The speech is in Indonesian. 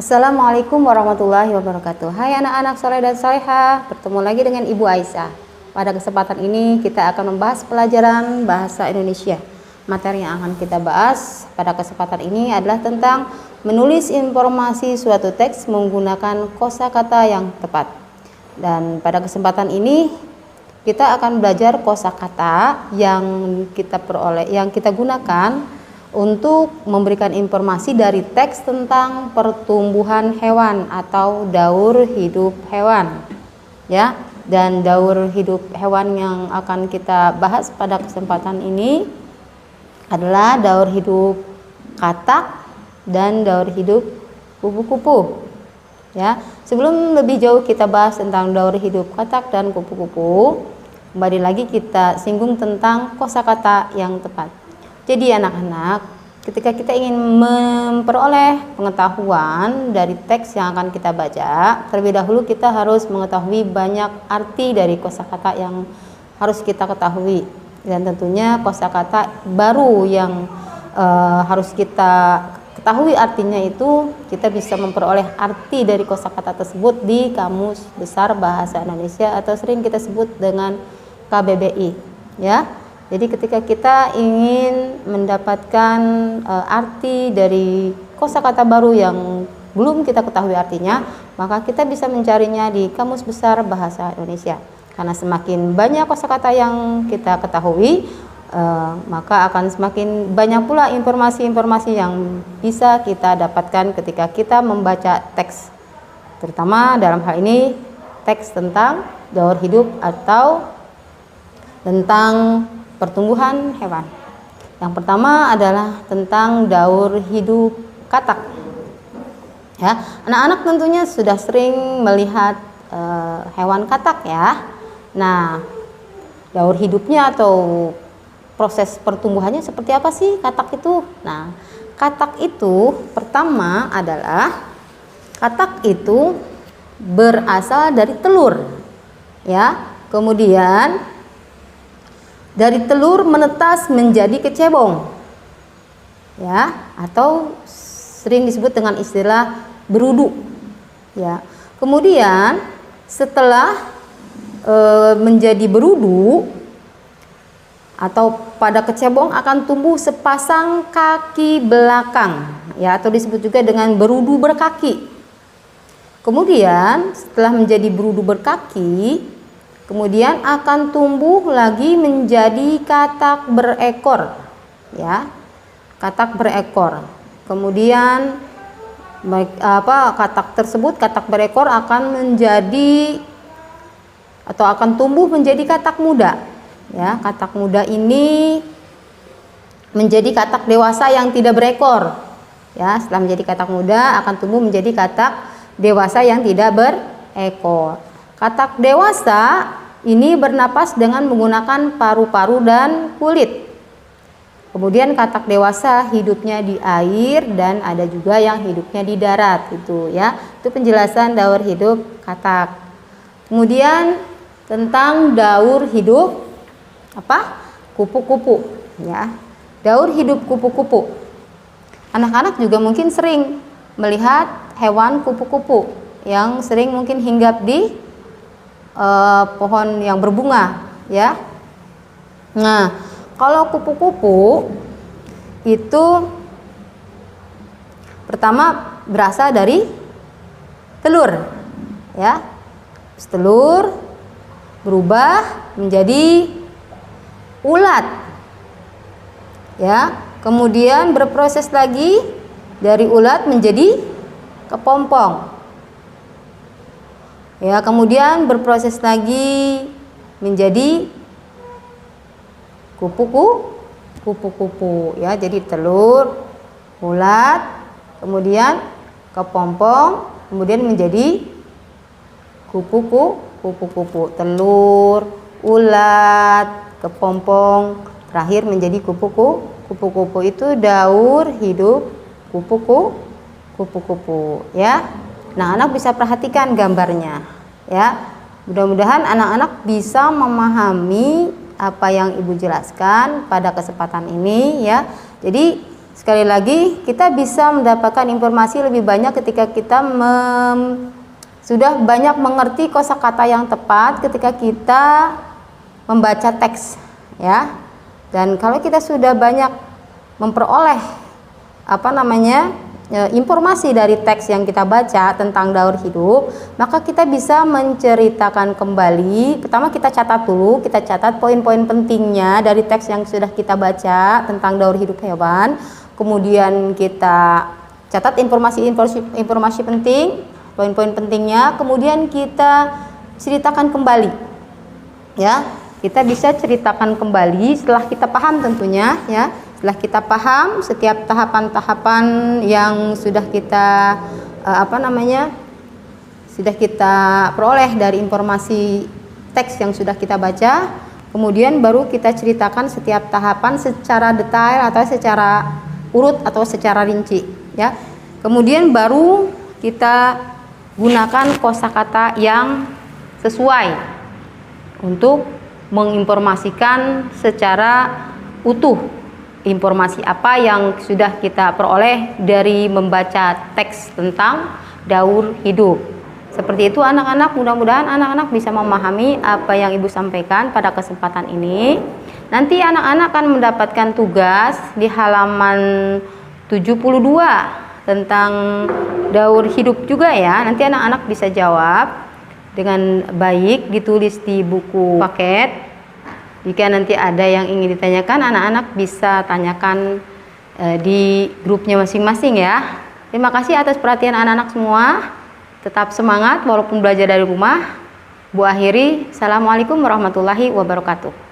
Assalamualaikum warahmatullahi wabarakatuh. Hai anak-anak soleh dan solehah, bertemu lagi dengan Ibu Aisyah. Pada kesempatan ini kita akan membahas pelajaran bahasa Indonesia. Materi yang akan kita bahas pada kesempatan ini adalah tentang menulis informasi suatu teks menggunakan kosakata yang tepat. Dan pada kesempatan ini kita akan belajar kosakata yang kita gunakan untuk memberikan informasi dari teks tentang pertumbuhan hewan atau daur hidup hewan, ya. Dan daur hidup hewan yang akan kita bahas pada kesempatan ini adalah daur hidup katak dan daur hidup kupu-kupu, ya. Sebelum lebih jauh kita bahas tentang daur hidup katak dan kupu-kupu, kembali lagi kita singgung tentang kosakata yang tepat. Jadi anak-anak, ketika kita ingin memperoleh pengetahuan dari teks yang akan kita baca, terlebih dahulu kita harus mengetahui banyak arti dari kosakata yang harus kita ketahui. Dan tentunya kosakata baru yang harus kita ketahui artinya itu, kita bisa memperoleh arti dari kosakata tersebut di Kamus Besar Bahasa Indonesia atau sering kita sebut dengan KBBI, ya. Jadi ketika kita ingin mendapatkan arti dari kosakata baru yang belum kita ketahui artinya, maka kita bisa mencarinya di Kamus Besar Bahasa Indonesia. Karena semakin banyak kosakata yang kita ketahui, maka akan semakin banyak pula informasi-informasi yang bisa kita dapatkan ketika kita membaca teks. Terutama dalam hal ini teks tentang daur hidup atau tentang pertumbuhan hewan. Yang pertama adalah tentang daur hidup katak. Ya, anak-anak tentunya sudah sering melihat hewan katak, ya. Nah, daur hidupnya atau proses pertumbuhannya seperti apa sih katak itu? Nah, katak itu pertama adalah katak itu berasal dari telur, ya. Kemudian dari telur menetas menjadi kecebong, ya, atau sering disebut dengan istilah berudu, ya. Kemudian setelah menjadi berudu atau pada kecebong akan tumbuh sepasang kaki belakang, ya, atau disebut juga dengan berudu berkaki. Kemudian setelah menjadi berudu berkaki, kemudian akan tumbuh lagi menjadi katak berekor, ya, katak berekor. Kemudian katak berekor akan menjadi atau akan tumbuh menjadi katak muda, ya. Katak muda ini menjadi katak dewasa yang tidak berekor, ya. Setelah menjadi katak muda akan tumbuh menjadi katak dewasa yang tidak berekor. Katak dewasa ini bernapas dengan menggunakan paru-paru dan kulit. Kemudian katak dewasa hidupnya di air dan ada juga yang hidupnya di darat, itu, ya. Itu penjelasan daur hidup katak. Kemudian tentang daur hidup kupu-kupu, ya. Daur hidup kupu-kupu. Anak-anak juga mungkin sering melihat hewan kupu-kupu yang sering mungkin hinggap di pohon yang berbunga, ya. Nah, kalau kupu-kupu itu pertama berasal dari telur, ya. Telur berubah menjadi ulat, ya. Kemudian berproses lagi dari ulat menjadi kepompong, ya. Kemudian berproses lagi menjadi kupu-kupu, ya. Jadi telur, ulat, kemudian kepompong, kemudian menjadi kupu-kupu. Telur, ulat, kepompong, terakhir menjadi kupu-kupu. Itu daur hidup kupu-kupu, ya. Nah, anak bisa perhatikan gambarnya, ya. Mudah-mudahan anak-anak bisa memahami apa yang Ibu jelaskan pada kesempatan ini, ya. Jadi Sekali lagi, kita bisa mendapatkan informasi lebih banyak ketika kita sudah banyak mengerti kosakata yang tepat ketika kita membaca teks, ya. Dan kalau kita sudah banyak memperoleh informasi dari teks yang kita baca tentang daur hidup, maka kita bisa menceritakan kembali. Pertama kita catat dulu, kita catat poin-poin pentingnya dari teks yang sudah kita baca tentang daur hidup hewan. Kemudian kita catat informasi penting, poin-poin pentingnya. Kemudian kita ceritakan kembali, ya. Kita bisa ceritakan kembali setelah kita paham tentunya, ya. Setelah kita paham setiap tahapan-tahapan yang sudah kita sudah kita peroleh dari informasi teks yang sudah kita baca, kemudian baru kita ceritakan setiap tahapan secara detail atau secara urut atau secara rinci, ya. Kemudian baru kita gunakan kosakata yang sesuai untuk menginformasikan secara utuh informasi apa yang sudah kita peroleh dari membaca teks tentang daur hidup. Seperti itu anak-anak, mudah-mudahan anak-anak bisa memahami apa yang Ibu sampaikan pada kesempatan ini. Nanti anak-anak akan mendapatkan tugas di halaman 72 tentang daur hidup juga, ya. Nanti anak-anak bisa jawab dengan baik, ditulis di buku paket. Jika nanti ada yang ingin ditanyakan, anak-anak bisa tanyakan di grupnya masing-masing, ya. Terima kasih atas perhatian anak-anak semua. Tetap semangat walaupun belajar dari rumah. Bu akhiri, Assalamualaikum warahmatullahi wabarakatuh.